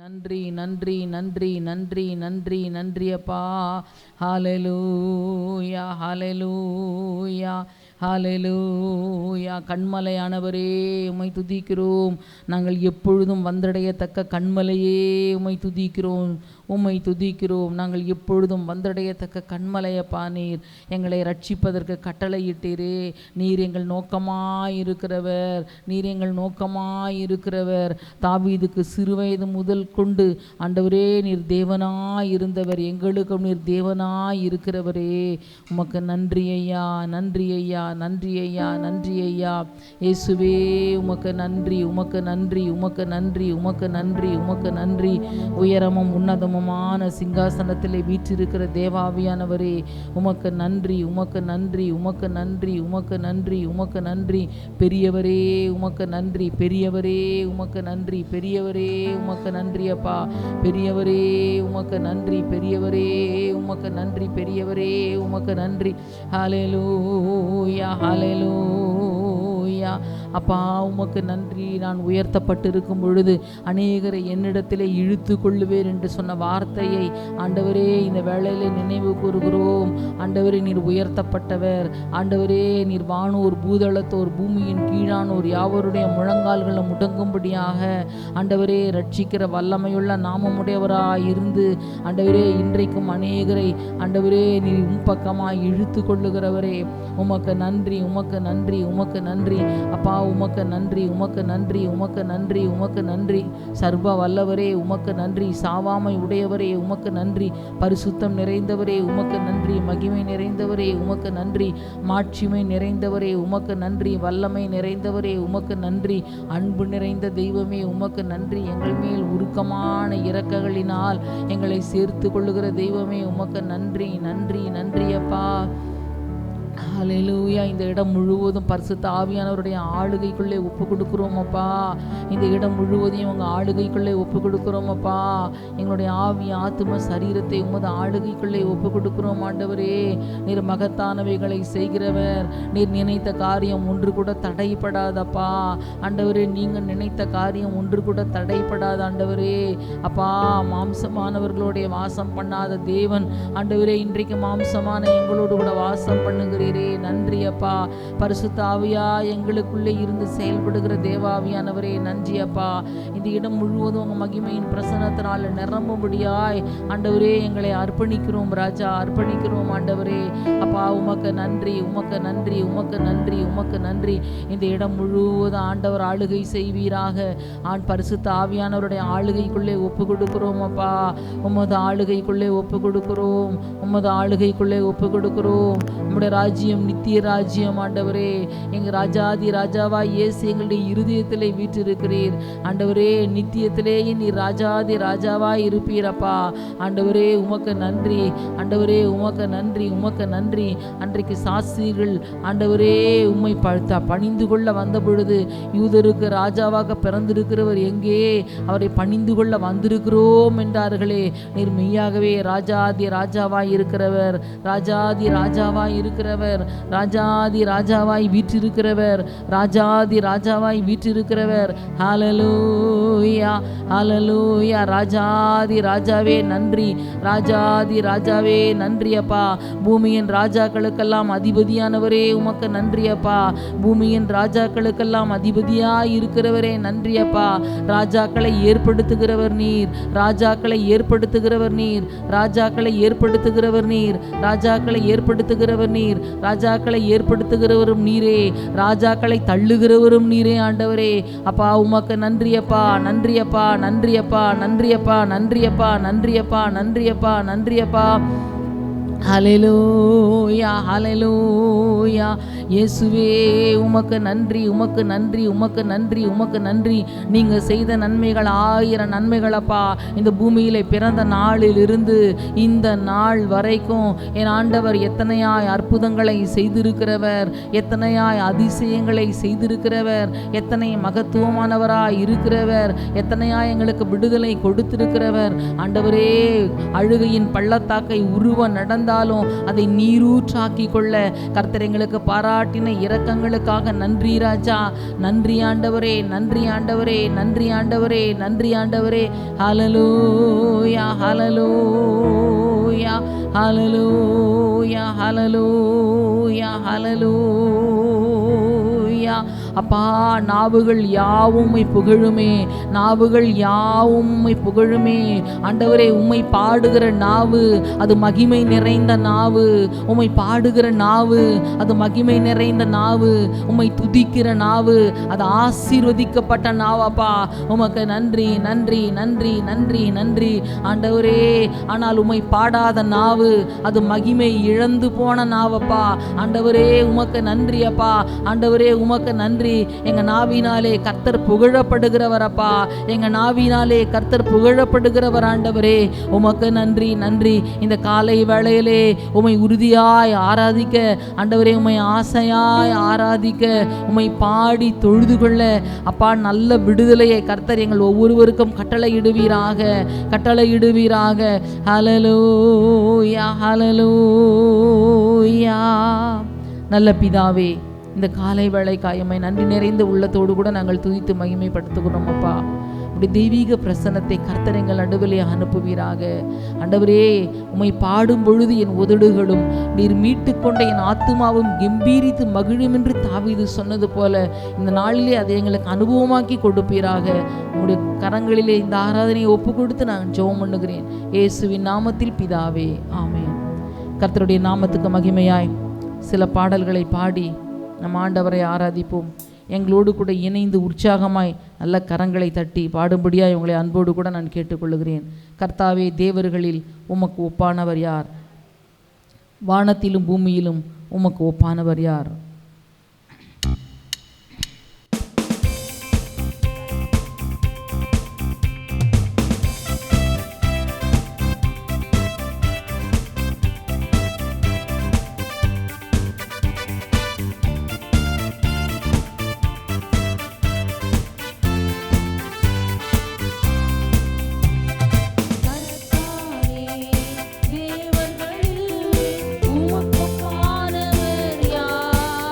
நன்றி நன்றி நன்றி நன்றி நன்றி நன்றி அப்பா. ஹல்லேலூயா ஹல்லேலூயா ஹல்லேலூயா. கண்மலையானவரே உம்மை துதிக்கிறோம். நாங்கள் எப்பொழுதும் வந்தடையத்தக்க கண்மலையே உம்மை துதிக்கிறோம், உம்மை துதிக்கிறோம். நாங்கள் எப்பொழுதும் வந்தடையத்தக்க கண்மலையப்பா. நீர் எங்களை ரட்சிப்பதற்கு கட்டளையிட்டீரே. நீர் எங்கள் நோக்கமாயிருக்கிறவர், நீர் எங்கள் நோக்கமாயிருக்கிறவர். தாவீதுக்கு சிறுவயது முதல் கொண்டு ஆண்டவரே நீர் தேவனாயிருந்தவர், எங்களுக்கும் நீர் தேவனாயிருக்கிறவரே. உமக்கு நன்றி ஐயா, நன்றி ஐயா, நன்றி ஐயா, நன்றி ஐயா. இயேசுவே உமக்கு நன்றி, உமக்கு நன்றி, உமக்கு நன்றி, உமக்கு நன்றி, உமக்கு நன்றி. உயரமும் உன்னதமுமான சிங்காசனத்திலே வீற்றிருக்கிற தேவாவியானவரே உமக்கு நன்றி, உமக்கு நன்றி, உமக்கு நன்றி, உமக்கு நன்றி, உமக்கு நன்றி. பெரியவரே உமக்கு நன்றி, பெரியவரே உமக்கு நன்றி, பெரியவரே உமக்கு நன்றி அப்பா. பெரியவரே உமக்கு நன்றி, பெரியவரே உமக்கு நன்றி, பெரியவரே உமக்கு நன்றி. ஹல்லேலூயா ஹல்லேலூயா. அப்பா உமக்கு நன்றி. நான் உயர்த்தப்பட்டிருக்கும் பொழுது அநேகரை என்னிடத்திலே இழுத்து கொள்ளுவேன் என்று சொன்ன வார்த்தையை ஆண்டவரே இந்த வேளையிலே நினைவு கூறுகிறோம். ஆண்டவரே நீர் உயர்த்தப்பட்டவர். ஆண்டவரே நீர் வானோர் பூதளத்தோர் பூமியின் கீழானோர் யாவருடைய முழங்கால்களை முடங்கும்படியாக ஆண்டவரே ரட்சிக்கிற வல்லமையுள்ள நாமமுடையவராய் இருந்து ஆண்டவரே இன்றைக்கும் அநேகரை ஆண்டவரே நீர் உம்பக்கமாய் இழுத்து கொள்ளுகிறவரே உமக்கு நன்றி, உமக்கு நன்றி, உமக்கு நன்றி அப்பா. உமக்கு நன்றி, உமக்கு நன்றி, உமக்கு நன்றி, உமக்கு நன்றி. சர்வ வல்லவரே உமக்கு நன்றி. சாவாமை உடையவரே உமக்கு நன்றி. பரிசுத்தம் நிறைந்தவரே உமக்கு நன்றி. மகிமை நிறைந்தவரே உமக்கு நன்றி. மாட்சிமை நிறைந்தவரே உமக்கு நன்றி. வல்லமை நிறைந்தவரே உமக்கு நன்றி. அன்பு நிறைந்த தெய்வமே உமக்கு நன்றி. எங்கள் மேல் உருக்கமான இரக்கங்களினால் எங்களை சேர்த்து கொள்ளுகிற தெய்வமே உமக்கு நன்றி, நன்றி, நன்றி அப்பா. ஹல்லேலூயா. இந்த இடம் முழுவதும் பரிசுத்த ஆவியானவருடைய ஆளுகைக்குள்ளே ஒப்பு கொடுக்குறோம் அப்பா. இந்த இடம் முழுவதையும் உங்கள் ஆளுகைக்குள்ளே ஒப்பு கொடுக்குறோம் அப்பா. எங்களுடைய ஆவி ஆத்தும சரீரத்தை உமது ஆளுகைக்குள்ளே ஒப்பு கொடுக்குறோம் ஆண்டவரே. நீர் மகத்தானவைகளை செய்கிறவர். நீர் நினைத்த காரியம் ஒன்று கூட தடைப்படாதப்பா ஆண்டவரே. நீங்கள் நினைத்த காரியம் ஒன்று கூட தடைப்படாத ஆண்டவரே அப்பா. மாம்சமானவர்களுடைய வாசம் பண்ணாத தேவன் ஆண்டவரே இன்றைக்கு மாம்சமான எங்களோடு கூட வாசம் பண்ணுகிறீரே. நன்றி அப்பா. பரிசுத்த ஆவியா எங்களுக்குள்ளே இருந்து செயல்படுகிற தேவாவியானவரே நன்றி அப்பா. இந்த இடம் முழுவதும் உங்கள் மகிமையின் பிரசன்னத்தினால் நிரம்பும்படியாய் ஆண்டவரே எங்களை அர்ப்பணிக்கிறோம் ராஜா, அர்ப்பணிக்கிறோம் ஆண்டவரே அப்பா. உமக்கு நன்றி, உமக்கு நன்றி, உமக்கு நன்றி, உமக்கு நன்றி. இந்த இடம் முழுவதும் ஆண்டவர் ஆளுகை செய்வீராக. பரிசுத்த ஆவியானவருடைய ஆளுகைக்குள்ளே ஒப்பு கொடுக்கிறோம் அப்பா. உமது ஆளுகைக்குள்ளே ஒப்பு கொடுக்கிறோம், உமது ஆளுகைக்குள்ளே ஒப்பு கொடுக்கிறோம். உம்முடைய ராஜ்யம் நித்திய ராஜ்யம் ஆண்டவரே. எங்கள் ராஜாதி ராஜாவா இயேசு எங்களுடைய இருதயத்திலே வீற்றிருக்கிறீர் ஆண்டவரே. நித்தியத்திலேயே நீர் ராஜாதி ராஜாவா இருப்பீரப்பா ஆண்டவரே. உமக்கு நன்றி ஆண்டவரே, உமக்கு நன்றி, உமக்கு நன்றி. அன்றைக்கு சாஸ்திரிகள் ஆண்டவரே உம்மை பணிந்து கொள்ள வந்த பொழுது யூதருக்கு ராஜாவாக பிறந்திருக்கிறவர் எங்கே, அவரை பணிந்து கொள்ள வந்திருக்கிறோம் என்றார்களே. நீர் மெய்யாகவே ராஜாதி ராஜாவாய் இருக்கிறவர், ராஜாதி ராஜாவாய் இருக்கிறவர், ராஜாதி ராஜாவாய் வீற்றிருக்கிறவர், ராஜாதி ராஜாவாய் வீற்றிருக்கிறவர். ஹல்லேலூயா ஹல்லேலூயா. ராஜாதி ராஜாவே நன்றி, ராஜாதி ராஜாவே நன்றி அப்பா. பூமியின் ராஜாக்களுக்கெல்லாம் அதிபதியானவரே உமக்கு நன்றி அப்பா. பூமியின் ராஜாக்களுக்கெல்லாம் அதிபதியாய் இருக்கிறவரே நன்றி அப்பா. ராஜாக்களை ஏற்படுத்துகிறவர் நீர், ராஜாக்களை ஏற்படுத்துகிறவர் நீர், ராஜாக்களை ஏற்படுத்துகிறவர் நீர், ராஜாக்களை ஏற்படுத்துகிறவர் நீர், ராஜாக்களை ஏற்படுத்துகிறவரும் நீரே, ராஜாக்களை தள்ளுகிறவரும் நீரே ஆண்டவரே அப்பா. உமக்கு நன்றியப்பா, நன்றியப்பா, நன்றியப்பா, நன்றியப்பா, நன்றியப்பா, நன்றியப்பா, நன்றியப்பா, நன்றியப்பா. ஹல்லேலூயா ஹல்லேலூயா. இயேசுவே உமக்கு நன்றி, உமக்கு நன்றி, உமக்கு நன்றி, உமக்கு நன்றி. நீங்கள் செய்த நன்மைகள் 1000 நன்மைகளப்பா. இந்த பூமியில் பிறந்த நாளிலிருந்து இந்த நாள் வரைக்கும் என் ஆண்டவர் எத்தனையாய் அற்புதங்களை செய்திருக்கிறவர், எத்தனையாய் அதிசயங்களை செய்திருக்கிறவர், எத்தனை மகத்துவமானவராய் இருக்கிறவர், எத்தனையாய் எங்களுக்கு விடுதலை கொடுத்திருக்கிறவர் ஆண்டவரே. அழுகையின் பள்ளத்தாக்கை உருவ நடந்த இருந்தாலும் அதை நீரூற்றாக்கி கொள்ள கர்த்தர் எங்களுக்கு பாராட்டின இரக்கங்களுக்காக நன்றி ராஜா. நன்றி ஆண்டவரே, நன்றி ஆண்டவரே, நன்றி ஆண்டவரே, நன்றி ஆண்டவரே. ஹல்லேலூயா, ஹல்லேலூயா, ஹல்லேலூயா, ஹல்லேலூயா, ஹல்லேலூயா. அப்பா, நாவுகள் யாவும் உம்மை புகழுமே, நாவுகள் யாவும் உம்மை புகழுமே. ஆண்டவரே, உம்மை பாடுகிற நாவு அது மகிமை நிறைந்த நாவு. உம்மை பாடுகிற நாவு அது மகிமை நிறைந்த நாவு. உம்மை துதிக்கிற நாவு அது ஆசீர்வதிக்கப்பட்ட நாவாப்பா. உமக்கு நன்றி, நன்றி, நன்றி, நன்றி, நன்றி ஆண்டவரே. ஆனால் உம்மை பாடாத நாவு அது மகிமை இழந்து போன நாவப்பா. ஆண்டவரே, உமக்கு நன்றி அப்பா. ஆண்டவரே, உமக்கு நன்றி. எங்க நாவினாலே கர்த்தர் புகழப்படுகிறவரப்பா. எங்க நாவினாலே கர்த்தர் புகழப்படுகிறவர் ஆண்டவரே. உமக்கு நன்றி, நன்றி. இந்த காலை வேளையிலே உம்மை உறுதியாய் ஆராதிக்க ஆண்டவரே, உம்மை ஆசையாய் ஆராதிக்க, உம்மை பாடி தொழுது கொள்ள அப்பா நல்ல விடுதலையை கர்த்தர் எங்கள் ஒவ்வொருவருக்கும் கட்டளையிடுவீராக, கட்டளையிடுவீராக. ஹல்லேலூயா, ஹல்லேலூயா. நல்ல பிதாவே, இந்த காலை வேளைக்காய் உம்மை நன்றி நிறைந்த உள்ளத்தோடு கூட நாங்கள் துதித்து மகிமைப்படுத்துகிறோம் அப்பா. உடைய தெய்வீக பிரசன்னத்தை கர்த்தர் எங்கள் நடுவிலே அனுப்புவீராக. ஆண்டவரே, உம்மை பாடும் பொழுது என் உதடுகளும் நீர் மீட்டு கொண்ட என் ஆத்துமாவும் கம்பீரித்து மகிழும் என்று தாவீது சொன்னது போல இந்த நாளிலே அதை எங்களுக்கு அனுபவமாக்கி கொடுப்பீராக. உங்களுடைய கரங்களிலே இந்த ஆராதனையை ஒப்பு கொடுத்து நான் ஜெபம் பண்ணுகிறேன் இயேசுவின் நாமத்தில் பிதாவே, ஆமென். கர்த்தருடைய நாமத்துக்கு மகிமையாய் சில பாடல்களை பாடி நம் ஆண்டவரை ஆராதிப்போம். எங்களோடு கூட இணைந்து உற்சாகமாய் நல்ல கரங்களை தட்டி பாடும்படியாய் உங்களை அன்போடு கூட நான் கேட்டுக்கொள்கிறேன். கர்த்தாவே, தேவர்களில் உமக்கு ஒப்பானவர் யார்? வானத்திலும் பூமியிலும் உமக்கு ஒப்பானவர் யார்? தேவர்களில் உமக்கு ஒப்பானவர் யார்?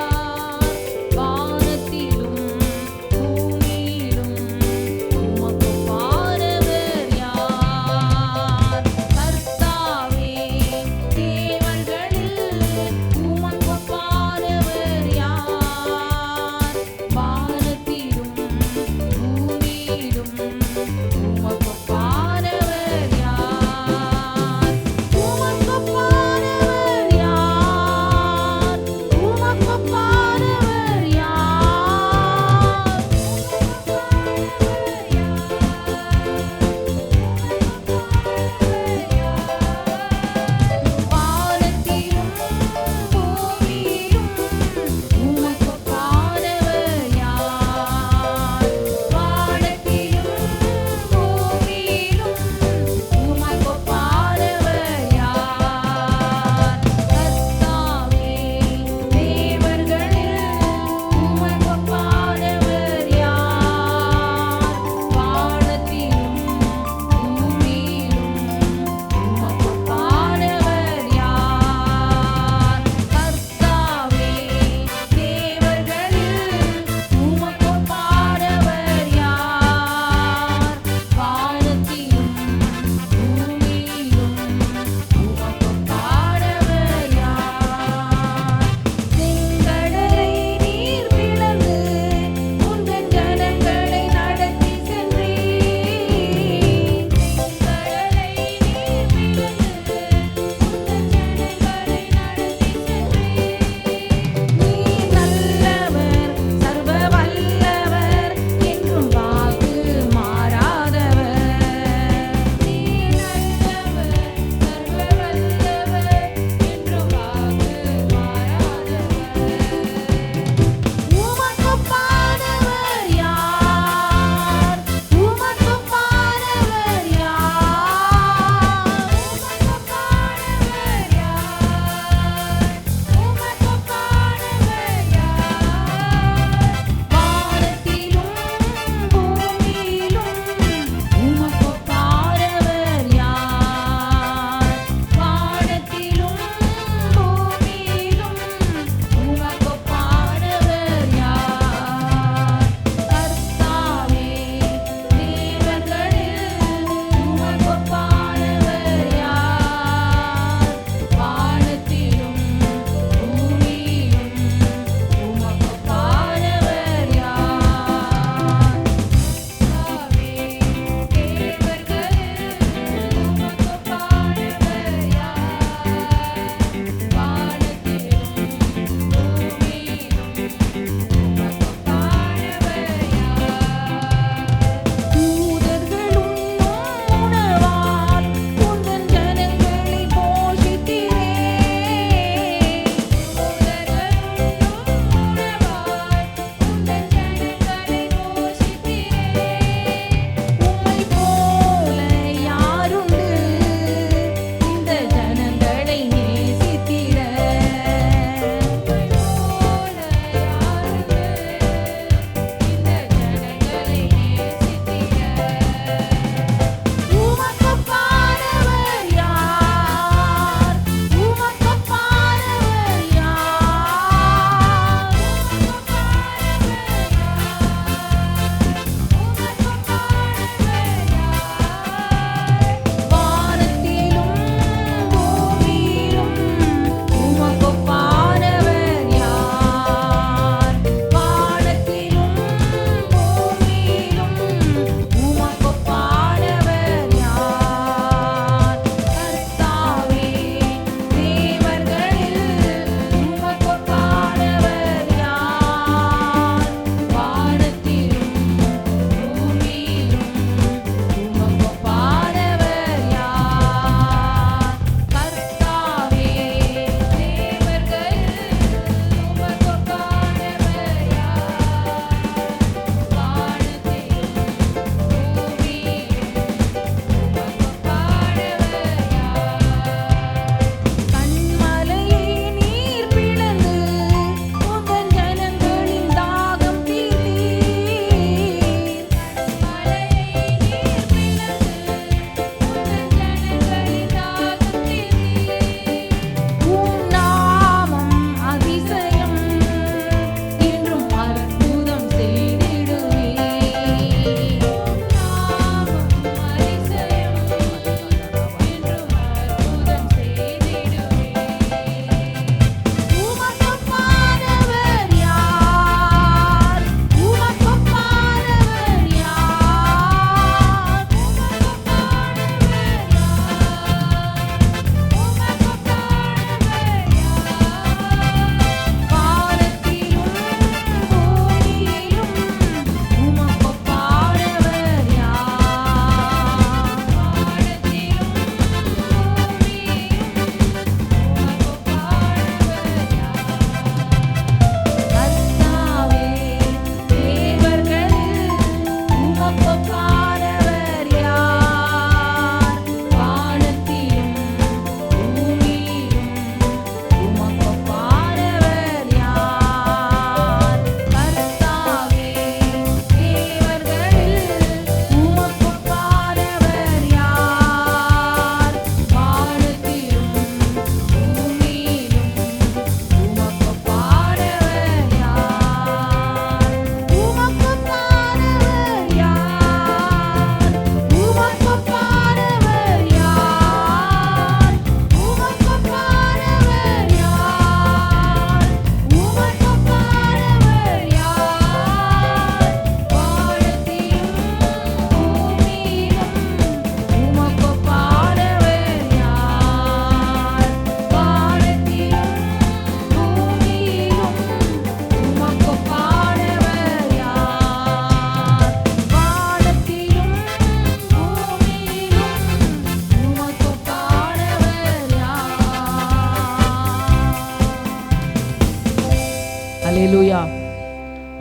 ஹல்லேலூயா.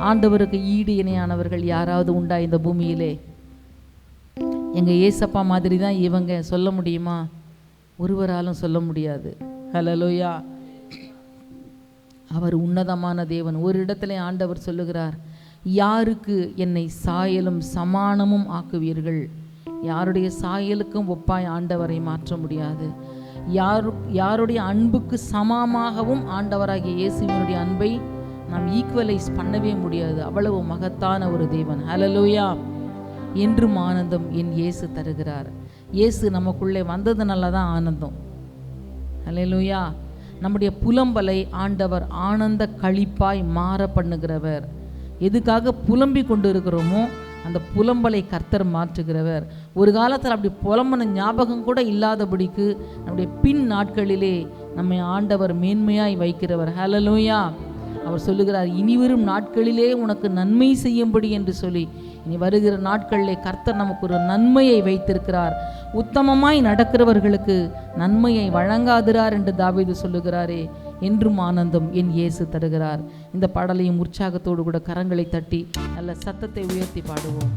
ஆண்டவருக்கு ஈடு இணையானவர்கள் யாராவது உண்டா இந்த பூமியிலே? எங்கள் ஏசப்பா மாதிரி தான் இவங்க சொல்ல முடியுமா? ஒருவராலும் சொல்ல முடியாது. ஹல்லேலூயா. அவர் உன்னதமான தேவன். ஒரு இடத்துல ஆண்டவர் சொல்லுகிறார், யாருக்கு என்னை சாயலும் சமானமும் ஆக்குவீர்கள்? யாருடைய சாயலுக்கும் ஒப்பாய் ஆண்டவரை மாற்ற முடியாது. யாருடைய அன்புக்கு சமமாகவும் ஆண்டவராகிய இயேசுவினுடைய அன்பை நாம் ஈக்குவலைஸ் பண்ணவே முடியாது. அவ்வளவு மகத்தான ஒரு தேவன். ஹல்லேலூயா. என்றும் ஆனந்தம் என் இயேசு தருகிறார். இயேசு நமக்குள்ளே வந்ததுனால தான் ஆனந்தம். ஹல்லேலூயா. நம்முடைய புலம்பலை ஆண்டவர் ஆனந்த களிப்பாய் மாற பண்ணுகிறவர். எதுக்காக புலம்பி கொண்டு இருக்கிறோமோ அந்த புலம்பலை கர்த்தர் மாற்றுகிறவர். ஒரு காலத்தில் அப்படி புலம்பன ஞாபகம் கூட இல்லாதபடிக்கு நம்முடைய பின் நாட்களிலே நம்மை ஆண்டவர் மேன்மையாய் வைக்கிறவர். ஹல்லேலூயா. அவர் சொல்லுகிறார், இனிவரும் நாட்களிலே உனக்கு நன்மை செய்யும்படி என்று சொல்லி இனி வருகிற நாட்களிலே கர்த்தர் நமக்கு ஒரு நன்மையை வைத்திருக்கிறார். உத்தமமாய் நடக்கிறவர்களுக்கு நன்மையை வழங்காதிரார் என்று தாவீது சொல்லுகிறாரே. என்றும் ஆனந்தம் என் இயேசு தருகிறார். இந்த பாடலையும் உற்சாகத்தோடு கூட கரங்களை தட்டி நல்ல சத்தத்தை உயர்த்தி பாடுவோம்.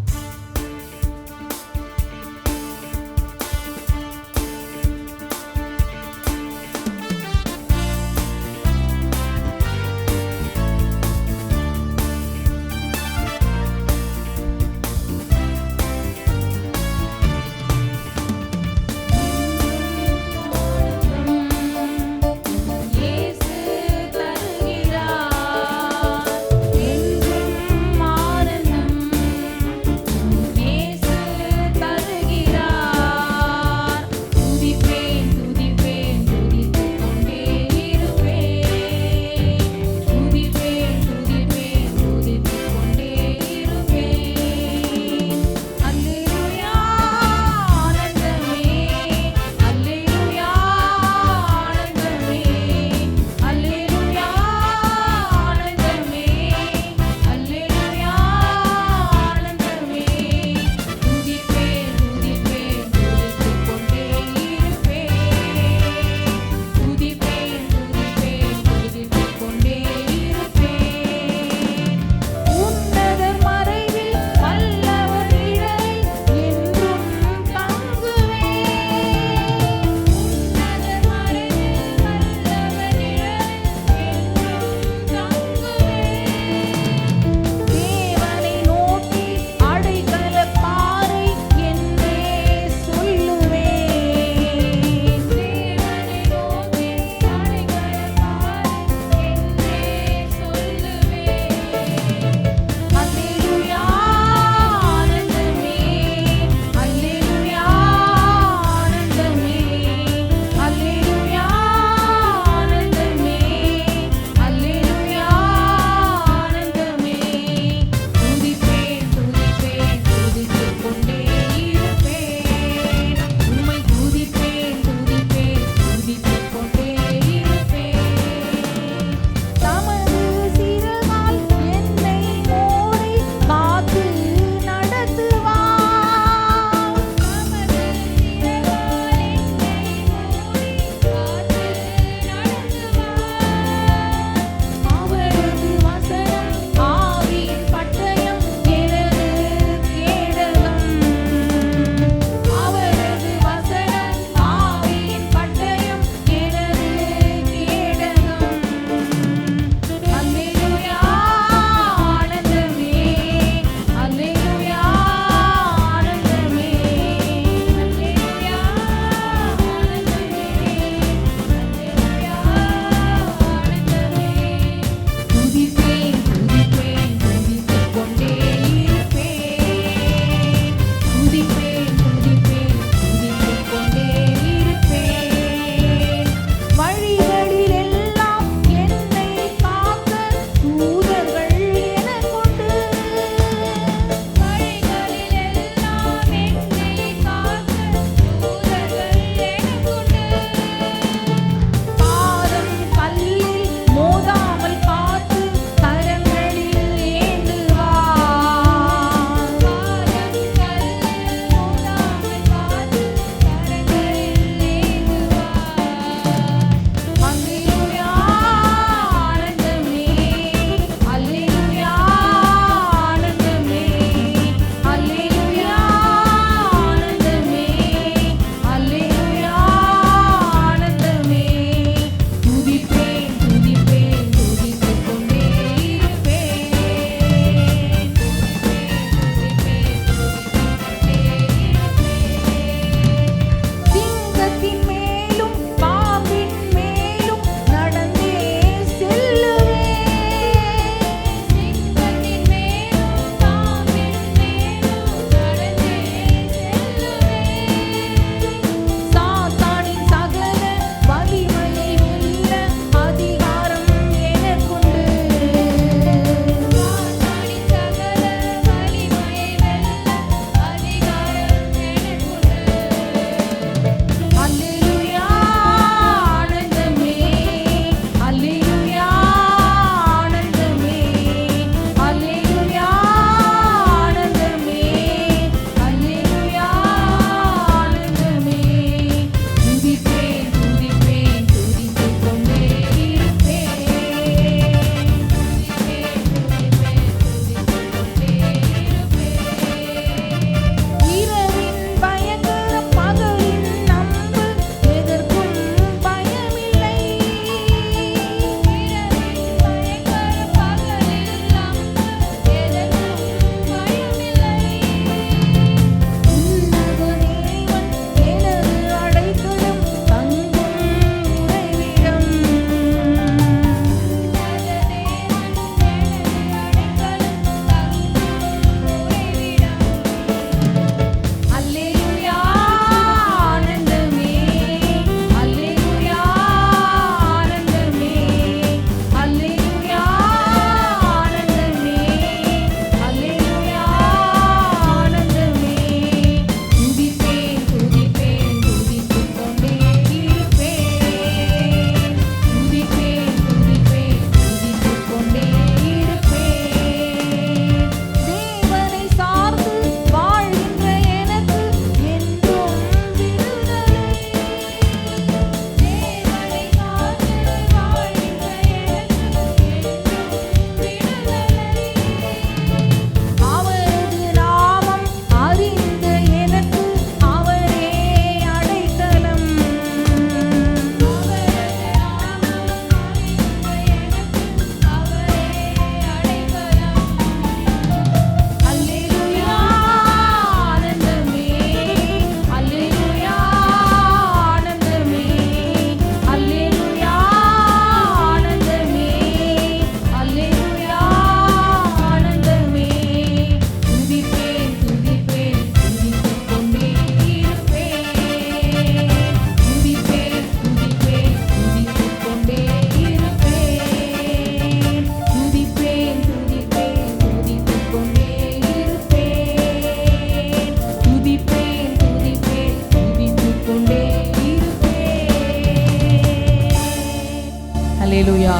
ஹல்லேலூயா.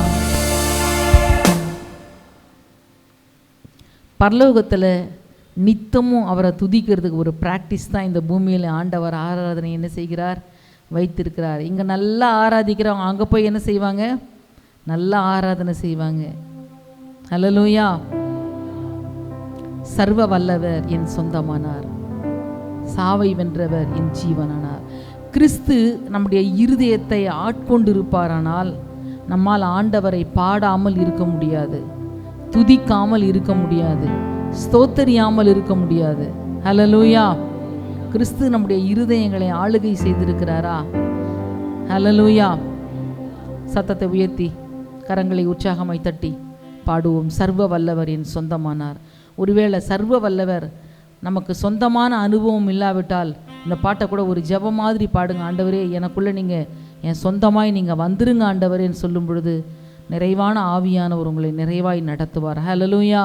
பரலோகத்தில் நித்தமும் அவரை துதிக்கிறதுக்கு ஒரு ப்ராக்டிஸ் தான் இந்த பூமியில் ஆண்டவர் ஆராதனை என்ன செய்கிறார், வைத்திருக்கிறார். இங்கே நல்லா ஆராதிக்கிறவங்க அங்கே போய் என்ன செய்வாங்க, நல்லா ஆராதனை செய்வாங்க. ஹல்லேலூயா. சர்வ வல்லவர் என் சொந்தமானார், சாவை வென்றவர் என் ஜீவனானார். கிறிஸ்து நம்முடைய இருதயத்தை ஆட்கொண்டிருப்பாரானால் நம்மால் ஆண்டவரை பாடாமல் இருக்க முடியாது, துதிக்காமல் இருக்க முடியாது, ஸ்தோத்தரியாமல் இருக்க முடியாது. ஹல்லேலூயா. கிறிஸ்து நம்முடைய இருதயங்களை ஆளுகை செய்திருக்கிறாரா? ஹல்லேலூயா. சத்தத்தை உயர்த்தி கரங்களை உற்சாகமாய் தட்டி பாடுவோம். சர்வ வல்லவர் என் சொந்தமானார். ஒருவேளை சர்வ வல்லவர் நமக்கு சொந்தமான அனுபவம் இல்லாவிட்டால் இந்த பாட்டை கூட ஒரு ஜெபம் மாதிரி பாடுங்க. ஆண்டவரே, எனக்குள்ளே நீங்கள் என் சொந்தமாய் நீங்கள் வந்துருங்க ஆண்டவரேன்னு சொல்லும் பொழுது நிறைவான ஆவியானவர் உங்களை நிறைவாய் நடத்துவார். ஹல்லேலூயா.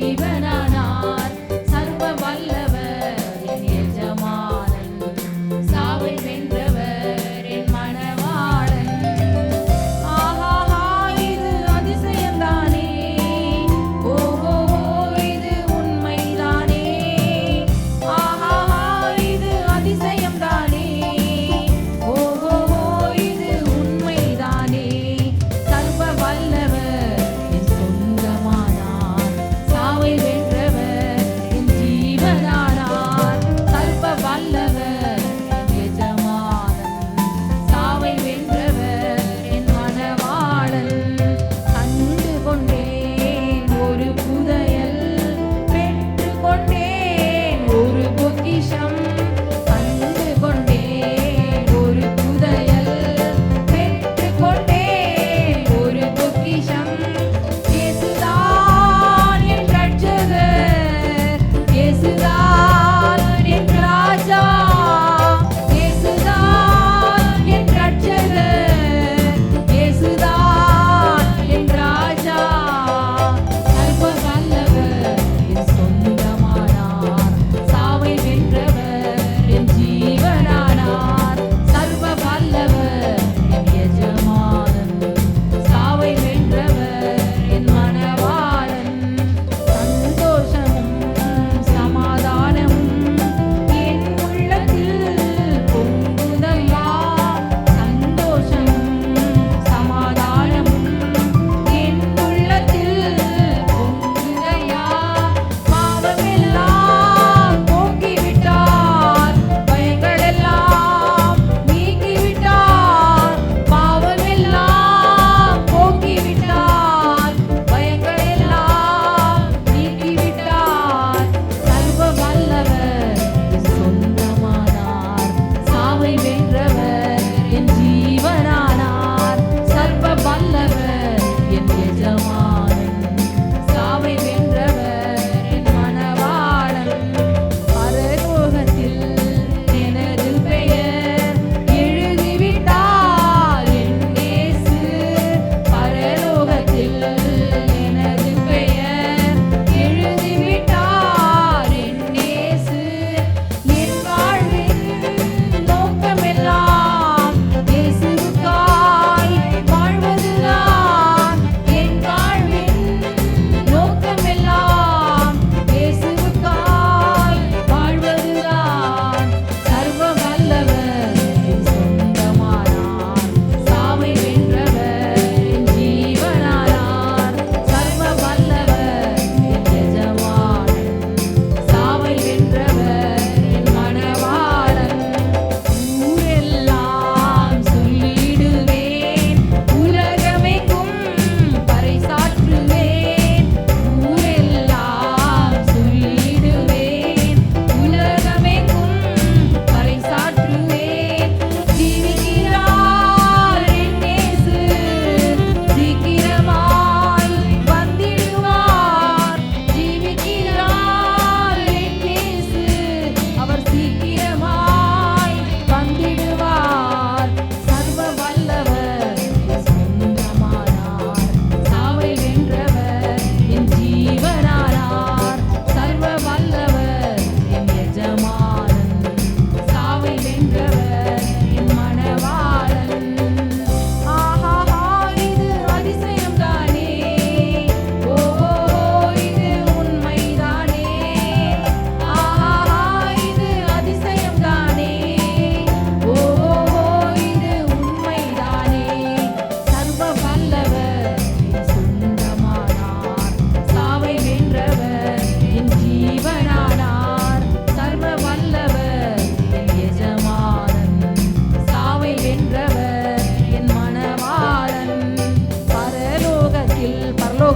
எஜமானார், சர்வ வல்லவர் என் எஜமானார்.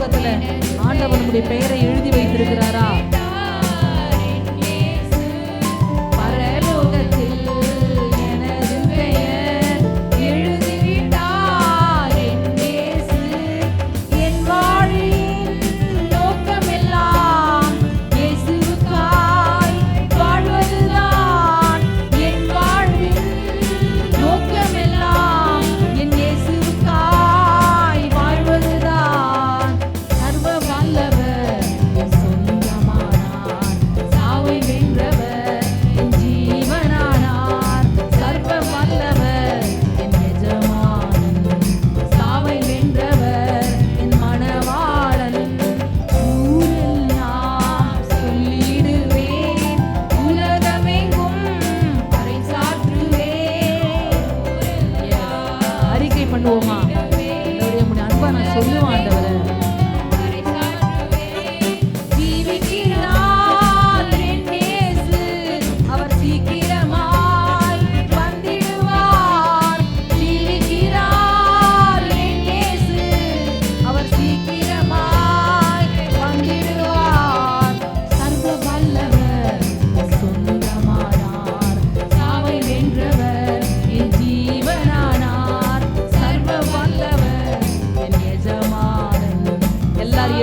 பரலோகத்துல ஆண்டவர் நம்முடைய பெயரை எழுதி வைத்திருக்கிறாரா? பண்ணுவோமா? என்னுடைய அன்பா நான் சொல்லுவேன் ஆண்டவரே,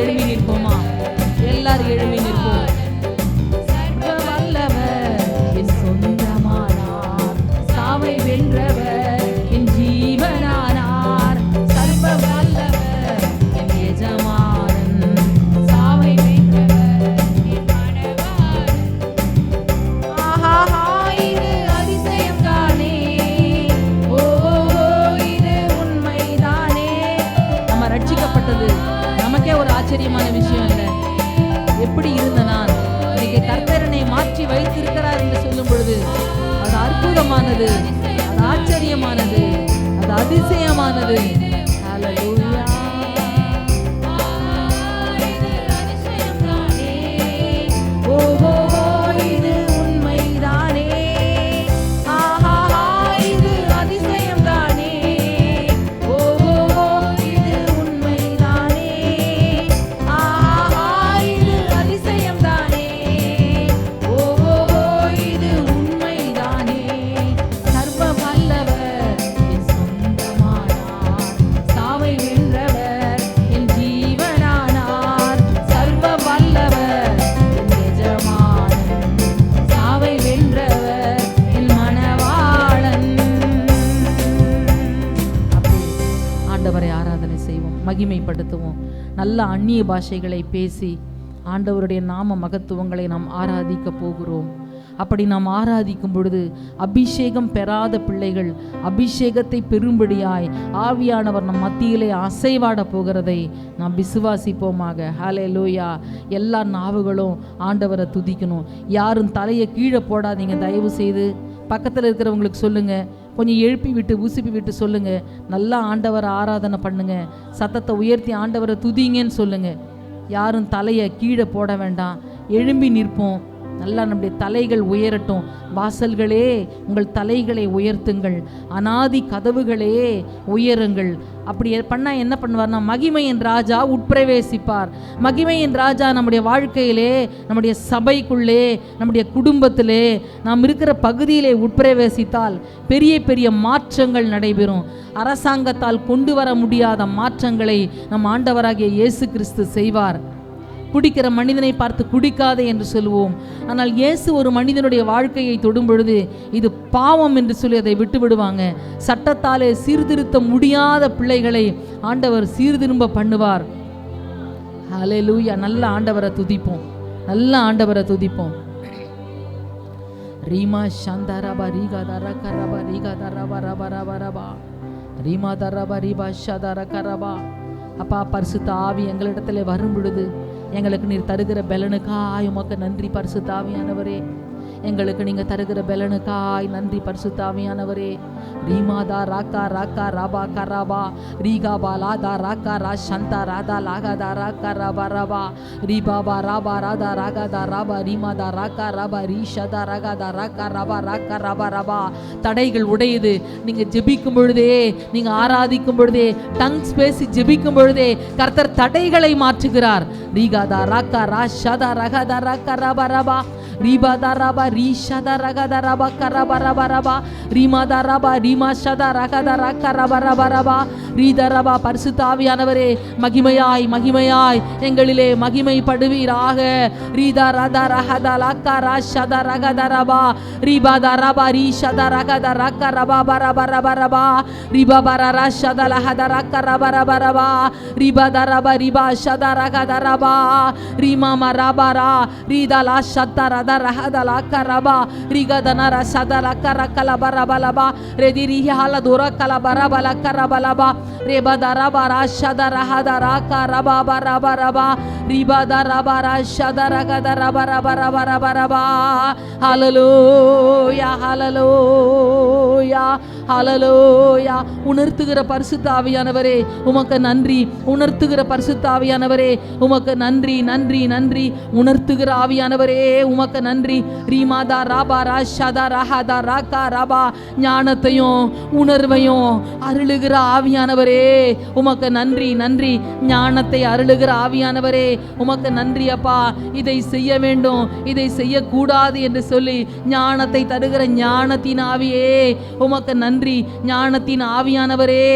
எழுப்பி நிற்போமா? எல்லாரும் எழுப்பி நிற்போம். சர்வ வல்லவர் என் சொந்தமானார், சாவை வென்றவர் என் ஜீவனானார். சர்வ வல்லவர் என் எஜமானன், சாவை வென்றவர் என் மணவாளன். ஆஹா, இது அதிசயம் தானே, ஓ இது உண்மைதானே. நம்ம ரட்சிக்கப்பட்டது நமக்கே ஒரு ஆச்சரியமான விஷயம் இல்லை. எப்படி இருந்த நான் இன்னைக்கு கர்த்தரனை மாற்றி வைத்திருக்கிறார் என்று சொல்லும் பொழுது அது அற்புதமானது, அது ஆச்சரியமானது, அது அதிசயமானது. ஹல்லேலூயா. மகிமைப்படுத்துவோம். நல்ல அந்நிய பாஷைகளை பேசி ஆண்டவருடைய நாம மகத்துவங்களை நாம் ஆராதிக்க போகிறோம். அப்படி நாம் ஆராதிக்கும் பொழுது அபிஷேகம் பெறாத பிள்ளைகள் அபிஷேகத்தை பெறும்படியாய் ஆவியானவர் நம் மத்தியிலே அசைவாட போகிறதை நாம் விசுவாசிப்போமாக. ஹல்லேலூயா. எல்லா நாவுகளும் ஆண்டவரை துதிக்கணும். யாரும் தலையை கீழே போடாதீங்க. தயவு செய்து பக்கத்தில் இருக்கிறவங்களுக்கு சொல்லுங்க, கொஞ்சம் எழுப்பி விட்டு உசுப்பி விட்டு சொல்லுங்க, நல்லா ஆண்டவரை ஆராதனை பண்ணுங்க, சத்தத்தை உயர்த்தி ஆண்டவரை துதிங்கன்னு சொல்லுங்க. யாரும் தலையை கீழே போட வேண்டாம், எழும்பி நிற்போம். நல்லா நம்முடைய தலைகள் உயரட்டும். வாசல்களே உங்கள் தலைகளை உயர்த்துங்கள், அநாதி கதவுகளே உயருங்கள். அப்படி பண்ணால் என்ன பண்ணுவார்னா மகிமையின் ராஜா உட்பிரவேசிப்பார். மகிமையின் ராஜா நம்முடைய வாழ்க்கையிலே, நம்முடைய சபைக்குள்ளே, நம்முடைய குடும்பத்திலே, நாம் இருக்கிற பகுதியிலே உட்பிரவேசித்தால் பெரிய பெரிய மாற்றங்கள் நடைபெறும். அரசாங்கத்தால் கொண்டு வர முடியாத மாற்றங்களை நம் ஆண்டவராகிய இயேசு கிறிஸ்து செய்வார். குடிக்கிற மனிதனை பார்த்து குடிக்காதே என்று சொல்லுவோம். ஆனால் இயேசு ஒரு மனிதனுடைய வாழ்க்கையை தொடும் பொழுது இது பாவம் என்று சொல்லி அதை விட்டு விடுவாங்க. சட்டத்தாலே சீர்திருத்த முடியாத பிள்ளைகளை ஆண்டவர் சீர்திரும்ப பண்ணுவார். ஹல்லேலூயா. நல்ல ஆண்டவரை துதிப்போம், நல்ல ஆண்டவரை துதிப்போம். ரீமா சந்தரபா ரீகா தர கரபா ரீகா தரபா ரபா ரபா ரபா ரீமா தரபா ரீபா ஷதர கரபா. அப்பா, பரிசுத்த ஆவி எங்களிடத்துல வரும் பொழுது எங்களுக்கு நீர் தருகிற பலனுக்காய் உமக்கு நன்றி. பரிசுத்த ஆவியானவரே, எங்களுக்கு நீங்க தருகிற பலனுக்காய் நன்றி பரிசுத்த ஆவியானவரே. ரீமாதா ராக்கா ராக்கா ராபா கராபா ரீகாபா லாதா ராக்கா ரா சந்தா ராதா லாகாதா ராக்கா ராபா ராபா ரீபாபா ராபா ராதா ராகாதா ராபா ரீமாதா ராக்கா ராபா ரீஷதா ராகாதா ராக்கா ராபா ராக்கா ராபா ராபா. தடைகள் உடையுது. நீங்க ஜெபிக்கும் பொழுதே, நீங்க ஆராதிக்கும் பொழுதே, டங்ஸ் பேசி ஜெபிக்கும் பொழுதே கர்த்தர் தடைகளை மாற்றுகிறார். ரீகாதா ராக்கா ரா ஷதா ராகாதா ராக்கா ராபா ராபா ரீபாதா ராபா ரீஷதா ராகாதா ராபா கராபா ராபா ராபா ரீமாதா ராபா ரீமா ஷதா ராகாதா ராக்கா ராபா ராபா ராபா ரீதா ராபா. பரிசுத்த ஆவியானவரே மகிமையாய் மகிமையாய் எங்களிலே மகிமைப்படுவீராக. ரீதா ராதா ரஹதா லாக்கா ரா ஷதா ராகாதா ராபா ரீபாதா ராபா ரீஷதா ராகாதா ராக்கா ராபா ராபா ராபா ராபா ரீபாபா ரா ஷதா லஹதா ராக்கா ராபா ராபா ராபா ரீபாதா ராபா ரீபா ஷதா ராகாதா ராபா ரீமாமா ராபா ரா ரீதா லா ஷதா ராதா ரஹதா லாக்கா ராபா ரீகாதனா ரா ஷதா லாக்கா ராக்கா லபா ராபா லபா ரெதி ரிஹால துரா கலா பரபா லாக்கா ராபா லபா ரேபாதா ராபா ரா ஷதா ரஹதா ராக்கா ராபா ராபா ராபா ரீபாதா ராபா ரா ஷதா ரகதா ராபா ராபா ராபா ராபா ராபா. ஹல்லேலூயா ஹல்லேலூயா ஹல்லேலூயா. உணர்த்துகிற பரிசுத்த ஆவியானவரே உமக்கு நன்றி. உணர்த்துகிற பரிசுத்த ஆவியானவரே உமக்கு நன்றி நன்றி நன்றி. உணர்த்துகிற ஆவியானவரே உமக்கு நன்றி. ரீமாதா ராபா ரா ஷதா ரஹதா ராக்கா ராபா. ஞானத்தையும் உணர்வையும் அருளுகிற ஆவியானவரே உமக்கு நன்றி நன்றி. ஞானத்தை அருளுகிற ஆவியானவரே உமக்கு நன்றி அப்பா. இதை செய்ய வேண்டும், இதை செய்யக்கூடாது என்று சொல்லி ஞானத்தை தருகிற ஞானத்தின் ஆவியே உமக்கு நன்றி. ஞானத்தின் ஆவியானவரே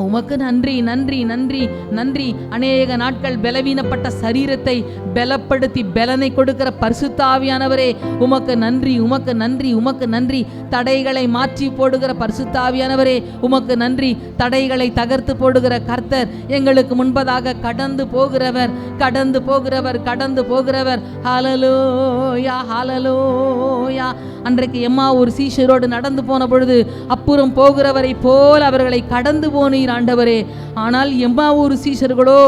உமக்கு நன்றி நன்றி நன்றி நன்றி. அநேக நாட்கள் பலவீனப்பட்ட சரீரத்தை பலப்படுத்தி பலனை கொடுக்கிற பரிசுத்த ஆவியானவரே உமக்கு நன்றி உமக்கு நன்றி உமக்கு நன்றி. தடைகளை மாற்றி போடுகிற பரிசுத்த ஆவியானவரே உமக்கு நன்றி. தடைகளை தகர்த்து போடுகிற கர்த்தர், எங்களுக்கு முன்பதாக கடந்து போகிறவர் கடந்து போகிறவர் கடந்து போகிறவர். ஹல்லேலூயா ஹல்லேலூயா. அன்றைக்கு எம்மாவூர் சீஷரோடு நடந்து போன பொழுது அப்புறம் போகிறவரை போல் அவர்களை கடந்து போனீர் ஆண்டவரே. ஆனால் எம்மாவூர் சீஷர்களோ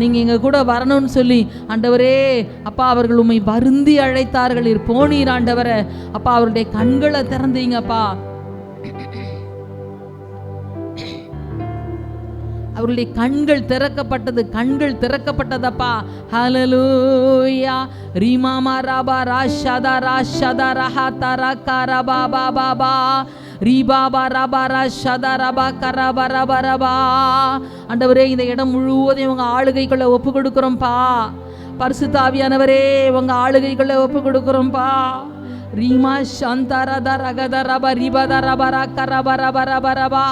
நீங்க எங்க கூட வரணும்னு சொல்லி ஆண்டவரே அப்பா அவர்கள் உம்மை வருந்தி அழைத்தார்கள். போனீர் ஆண்டவரே. அப்பா அவருடைய கண்களை திறந்தீங்கப்பா. அவருடைய கண்கள் திறக்கப்பட்டது, கண்கள் திறக்கப்பட்டதப்பா. ஹல்லேலூயா. ரீமாமா ராபா ராஷதா ராஷதா ரஹதா ராக்கா ராபா பாபா பா ரீபாபா ராபா ராஷதா ராபா கராபா ராபா ராபா. ஆண்டவரே இந்த இடம் முழுவதையும் உங்க ஆளுகைக்குள்ள ஒப்பு கொடுக்கிறோம்ப்பா. பரிசுத்த ஆவியானவரே உங்க ஆளுகைக்குள்ள ஒப்பு கொடுக்கிறோம்ப்பா. ரீமா சாந்தாரதா ரகதா ராபா ரீபாதா ராபா ராக்கா ராபா ராபா ராபா ராபா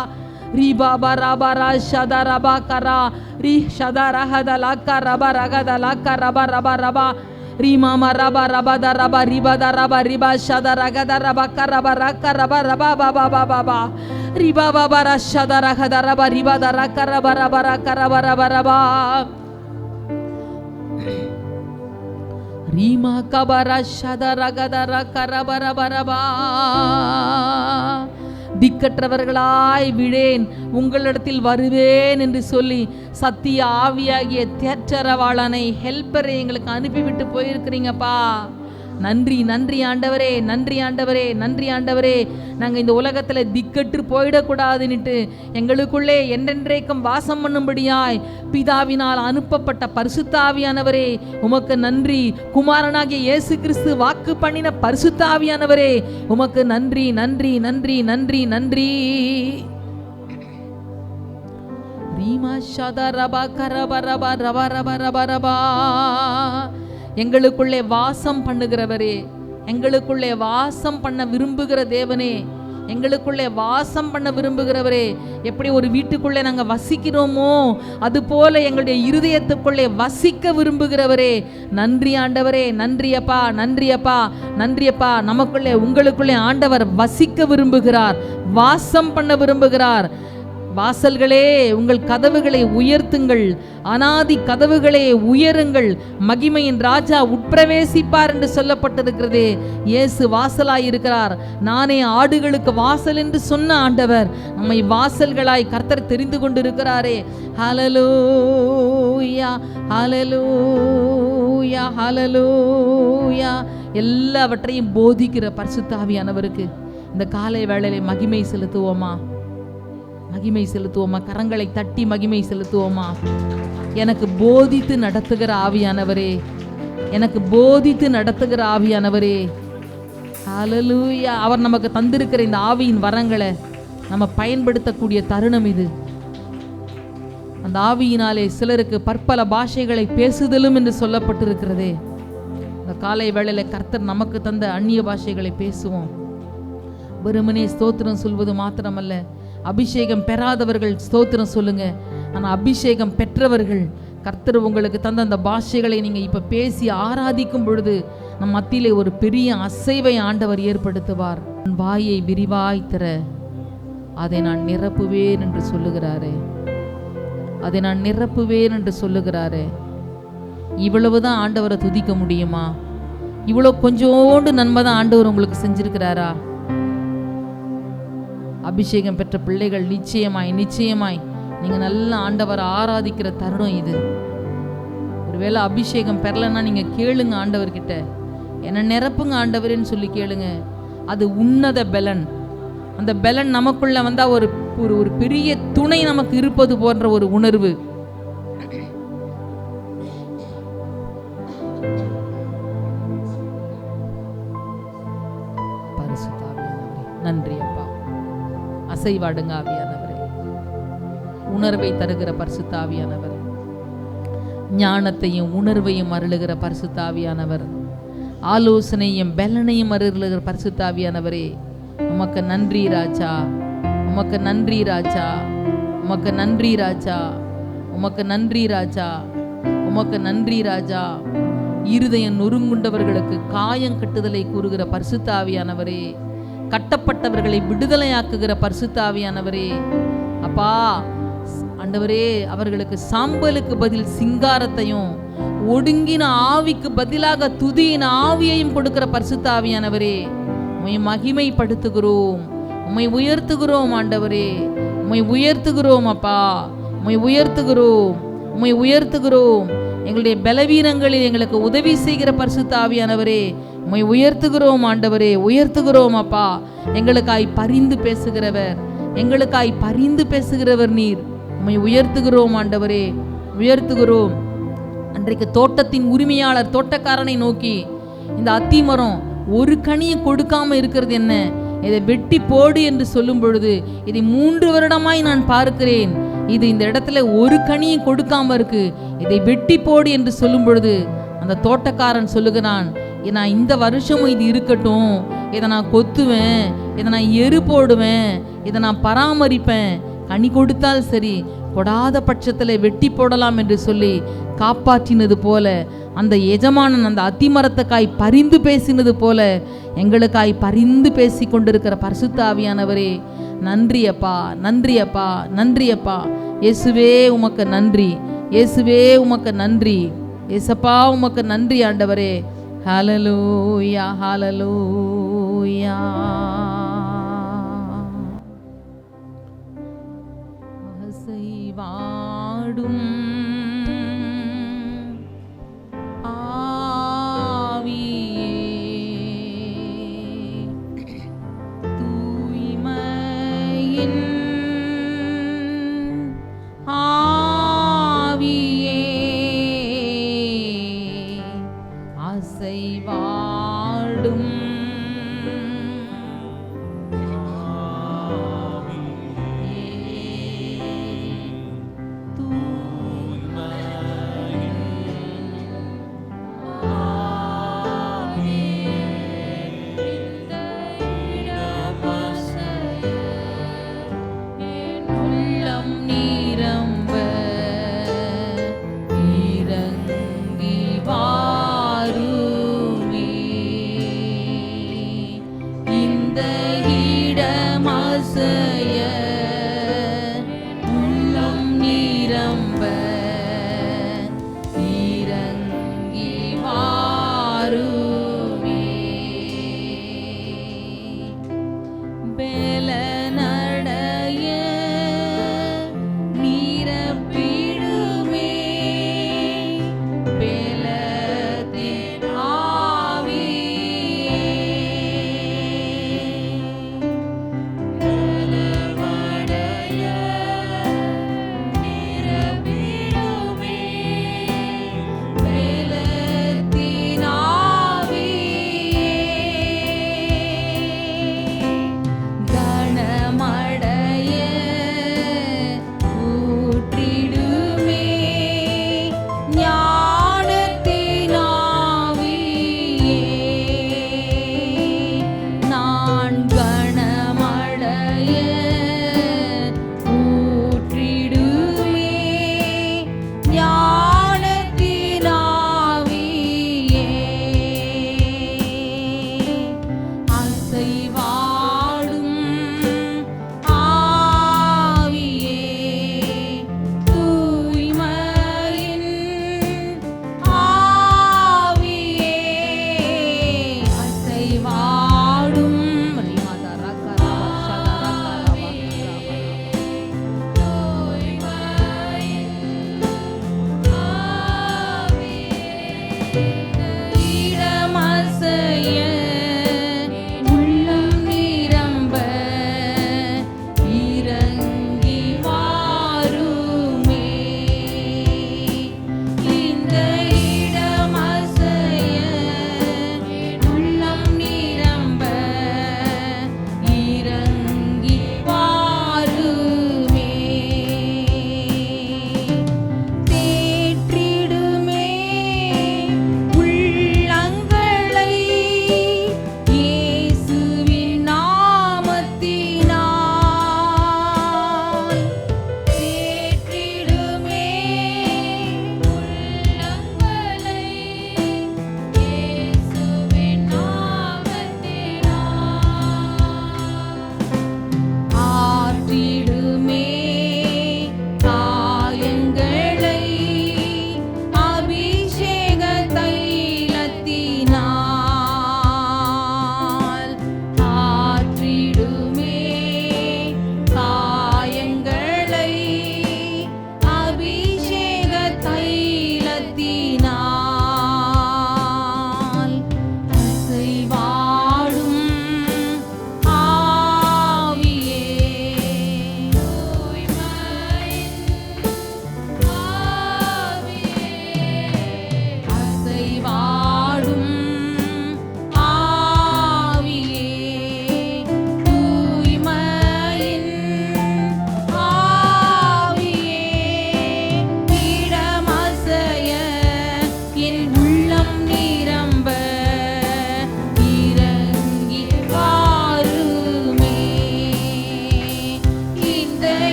ரீபாபா ராபா ராஷதா ராபா கரா ரீ ஷதா ரஹதா லாக்கா ராபா ரகதா லாக்கா ராபா ராபா ராபா ரீமாமா ராபா ராபாதா ராபா ரீபாதா ராபா ரீபா ஷதா ரகதா ராபா கராபா ராக்கா ராபா ராபா பாபா பாபா பா ரீபா பாபா ராஷதா ரகதா ராபா ரீபாதா ராக்கா ராபா ராபா ராக்கா ராபா ராபா ராபா ரீமா கபா ஷதா ரகதா ராக்கா ராபா ராபா ராபா. திக்கற்றவர்களாய் விழேன், உங்களிடத்தில் வருவேன் என்று சொல்லி சத்திய ஆவியாகிய தேற்றரவாளனை ஹெல்ப்பரை எங்களுக்கு அனுப்பிவிட்டு போயிருக்கிறீங்கப்பா. நன்றி நன்றி ஆண்டவரே நன்றி ஆண்டவரே நன்றி ஆண்டவரே. நாங்கள் இந்த உலகத்தில் திக்கற்று போயிடக்கூடாதுன்னுட்டு எங்களுக்குள்ளே என்றென்றைக்கும் வாசம் பண்ணும்படியாய் பிதாவினால் அனுப்பப்பட்ட பரிசுத்த ஆவியானவரே உமக்கு நன்றி. குமாரனாகிய இயேசு கிறிஸ்து வாக்கு பண்ணின பரிசுத்த ஆவியானவரே உமக்கு நன்றி நன்றி நன்றி நன்றி நன்றி. ரீமா ஷதா ரபா கரபா ரபா ரபா ரபா ரபா ரபா. எங்களுக்குள்ளே வாசம் பண்ணுகிறவரே, எங்களுக்குள்ளே வாசம் பண்ண விரும்புகிற தேவனே, எங்களுக்குள்ளே வாசம் பண்ண விரும்புகிறவரே, எப்படி ஒரு வீட்டுக்குள்ளே நாங்கள் வசிக்கிறோமோ அதுபோல எங்களுடைய இருதயத்துக்குள்ளே வசிக்க விரும்புகிறவரே நன்றி ஆண்டவரே. நன்றியப்பா நன்றியப்பா நன்றியப்பா. நமக்குள்ளே உங்களுக்குள்ளே ஆண்டவர் வசிக்க விரும்புகிறார், வாசம் பண்ண விரும்புகிறார். வாசல்களே உங்கள் கதவுகளை உயர்த்துங்கள், அனாதி கதவுகளே உயருங்கள், மகிமையின் ராஜா உட்பிரவேசிப்பார் என்று சொல்லப்பட்டிருக்கிறது. இயேசு வாசலாயிருக்கிறார். நானே ஆடுகளுக்கு வாசல் என்று சொன்ன ஆண்டவர் நம்மை வாசல்களாய் கர்த்தர் தெரிந்து கொண்டிருக்கிறாரே. ஹல்லேலூயா ஹல்லேலூயா ஹல்லேலூயா. எல்லாவற்றையும் போதிக்கிற பரிசுத்த ஆவியானவருக்கு இந்த காலை வேளையிலே மகிமை செலுத்துவோமா? மகிமை செலுத்துவோமா? கரங்களை தட்டி மகிமை செலுத்துவோமா? எனக்கு போதித்து நடத்துகிற ஆவியானவரே, எனக்கு போதித்து நடத்துகிற ஆவியானவரே, ஹல்லேலூயா. அவர் நமக்கு தந்திருக்கிற இந்த ஆவியின் வரங்களை நம்ம பயன்படுத்தக்கூடிய தருணம் இது. அந்த ஆவியினாலே சிலருக்கு பற்பல பாஷைகளை பேசுதலும் என்று சொல்லப்பட்டிருக்கிறதே. இந்த காலை வேளையில கர்த்தர் நமக்கு தந்த அந்நிய பாஷைகளை பேசுவோம். வெறுமனே ஸ்தோத்திரம் சொல்வது மாத்திரமல்ல, அபிஷேகம் பெறாதவர்கள் ஸ்தோத்திரம் சொல்லுங்க. ஆனால் அபிஷேகம் பெற்றவர்கள் கர்த்தர் உங்களுக்கு தந்த அந்த பாஷைகளை நீங்கள் இப்போ பேசி ஆராதிக்கும் பொழுது நம் மத்தியிலே ஒரு பெரிய அசைவை ஆண்டவர் ஏற்படுத்துவார். வாயை விரிவாய் தர அதை நான் நிரப்புவேன் என்று சொல்லுகிறாரே, அதை நான் நிரப்புவேன் என்று சொல்லுகிறாரே. இவ்வளவுதான் ஆண்டவரை துதிக்க முடியுமா? இவ்வளோ கொஞ்சோண்டு நன்மை தான் ஆண்டவர் உங்களுக்கு செஞ்சிருக்கிறாரா? அபிஷேகம் பெற்ற பிள்ளைகள் நிச்சயமாய் நீங்க நல்ல ஆண்டவரை ஆராதிக்கிற தருணம் இது. ஒருவேளை அபிஷேகம் பெறலைன்னா நீங்க கேளுங்க ஆண்டவர்கிட்ட, என்ன நிரப்புங்க ஆண்டவரேன்னு சொல்லி கேளுங்க. அது உன்னத பலன். அந்த பலன் நமக்குள்ள வந்தா ஒரு ஒரு பெரிய துணை நமக்கு இருப்பது போன்ற ஒரு உணர்வு. நன்றி அப்பா. அசைவாடுங்க ஆவியானவரே, உணர்வை தருகிற பரிசுத்த ஆவியானவர், ஞானத்தையும் உணர்வையும் அருளுகிற பரிசுத்த ஆவியானவர், ஆலோசனையும் பலனையும் அருளுகிற பரிசுத்த ஆவியானவரே, உமக்கு நன்றி ராஜா, உமக்கு நன்றி ராஜா, உமக்கு நன்றி ராஜா, உமக்கு நன்றி ராஜா, உமக்கு நன்றி ராஜா. இருதயம் நொறுங்குண்டவர்களுக்கு காயம் கட்டுதலை கூறுகிற பரிசுத்த ஆவியானவரே, கட்டப்பட்டவர்களை விடுதலையாக்குகிற பரிசுத்த ஆவியானவரே, அப்பா ஆண்டவரே, அவர்களுக்கு சாம்பலுக்கு பதில் சிங்காரத்தையும் ஒடுங்கின ஆவிக்கு பதிலாக துதியின் ஆவியையும் கொடுக்கிற பரிசுத்த ஆவியானவரே, உம்மை மகிமைப்படுத்துகிறோம், உம்மை உயர்த்துகிறோம் ஆண்டவரே, உம்மை உயர்த்துகிறோம் அப்பா, உம்மை உயர்த்துகிறோம், உம்மை உயர்த்துகிறோம். எங்களுடைய பலவீனங்களில் எங்களுக்கு உதவி செய்கிற பரிசுத்த ஆவியானவரே, உம்மை உயர்த்துகிறோம் ஆண்டவரே, உயர்த்துகிறோம் அப்பா. எங்களுக்காய் பரிந்து பேசுகிறவர், எங்களுக்காய் பரிந்து பேசுகிறவர் நீர். உம்மை உயர்த்துகிறோம் ஆண்டவரே, உயர்த்துகிறோம். அன்றைக்கு தோட்டத்தின் உரிமையாளர் தோட்டக்காரனை நோக்கி, இந்த அத்திமரம் ஒரு கனியை கொடுக்காம இருக்கிறது என்ன, இதை வெட்டி போடு என்று சொல்லும் பொழுது, இதை 3 வருடமாய் நான் பார்க்கிறேன், இது இந்த இடத்துல ஒரு கனியை கொடுக்காம இருக்கு, இதை வெட்டி போடு என்று சொல்லும் பொழுது அந்த தோட்டக்காரன் சொல்லுகிறான், நான் இந்த வருஷமும் இது இருக்கட்டும், இதை நான் கொத்துவேன், இதை நான் எரு போடுவேன், இதை நான் பராமரிப்பேன், கனி கொடுத்தால் சரி, கொடாத பட்சத்தில் வெட்டி போடலாம் என்று சொல்லி காப்பாற்றினது போல, அந்த எஜமானன் அந்த அத்திமரத்துக்காய் பரிந்து பேசினது போல எங்களுக்காய் பரிந்து பேசி கொண்டிருக்கிற பரிசுத்த ஆவியானவரே, நன்றி அப்பா, நன்றி அப்பா, நன்றி அப்பா. இயேசுவே உமக்கு நன்றி, இயேசுவே உமக்கு நன்றி, இயேசப்பா உமக்கு நன்றி ஆண்டவரே. ஹல்லேலூயா, ஹல்லேலூயா. அசைவாடும்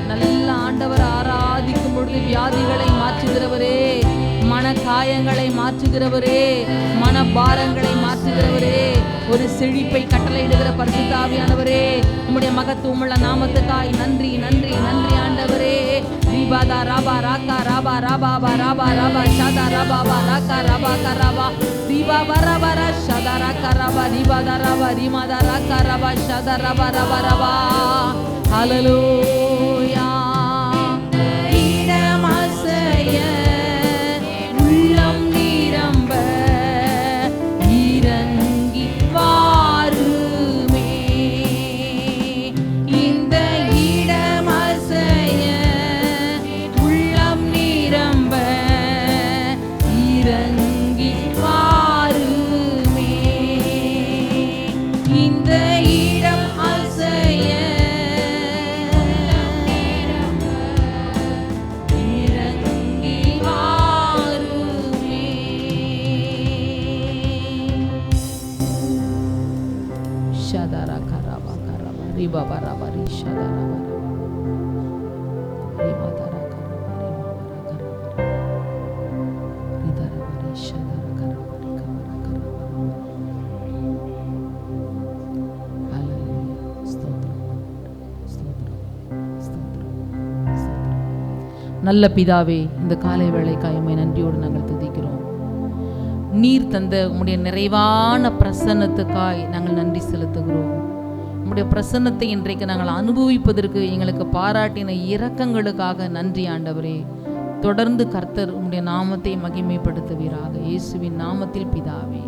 நல்ல ஆண்டவர் ஆராதிக்கும் பொழுது வியாதிகளை மாற்றுகிறவரே, மன காயங்களை மாற்றுகிறவரே, மனபாரங்களை மாற்றுகிறவரே, ஒரு செழிப்பை கட்டளையிடுகிற பரிசுத்த ஆவியானவரே, நம்முடைய மகத்துவமுள்ள நாமத்துக்காய் நன்றி நன்றி நன்றி ஆண்டவரே. தீபாதா ராபா ராகா ராபா ராபா ராபா ராபா ஷாதா ராபா ராகா ராபா கராபா தீபா பரபர ஷாதா ராகா ராபா தீபாதா ராபா ரீமாதா ராகா ராபா ஷாதா ராபா ராபா ராபா. ஹல்லேலூயா. இடமசைய உள்ளம் நிரம்ப இறங்கி வாருமே. இந்த இடமசைய உள்ளம் நிரம்ப இறங்கி வாருமே. இந்த இடம் அசைய இறங்கி வாருமே. ஷதரா கரபா கரபா ரிபா ரபா ரி ஷதரா ரிபா தரா கரபா ரிபா கரபா ரிதரா ரி ஷதரா கரபா ரி கரபா கரபா. ஹல்லேலூயா. ஸ்தோத்திரம் ஸ்தோத்திரம் ஸ்தோத்திரம் ஸ்தோத்திரம். நல்ல பிதாவே, இந்த காலை வேளைக்காய் உம்மை நன்றியோடு நாங்கள் துதிக்கிறோம். நீர் தந்த உம்முடைய நிறைவான பிரசன்னத்துக்காய் நாங்கள் நன்றி செலுத்துகிறோம். உம்முடைய பிரசன்னத்தை இன்றைக்கு நாங்கள் அனுபவிப்பதற்கு எங்களுக்கு பாராட்டின இரக்கங்களுக்காக நன்றி ஆண்டவரே. தொடர்ந்து கர்த்தர் உம்முடைய நாமத்தை மகிமைப்படுத்துவீராக. இயேசுவின் நாமத்தில் பிதாவே.